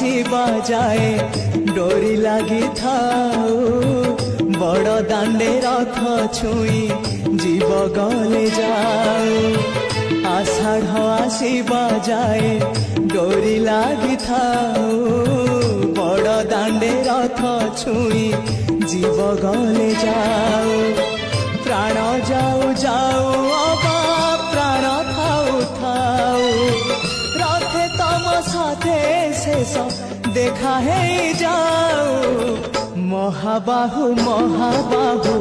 आसीबा जाए डोरी लगी थाऊ बड़ दांडे रथ छुई जीव गले जाऊ आषाढ़ आसीबा जाए डोरी लगी थाऊ बड़ दांडे रथ छुई जीव गले जाऊ प्राण जाऊ जाऊ अबा प्राण थाऊ थाऊ रथे तम साथे शेष देखा है जाऊ महाबाहु महाबाहु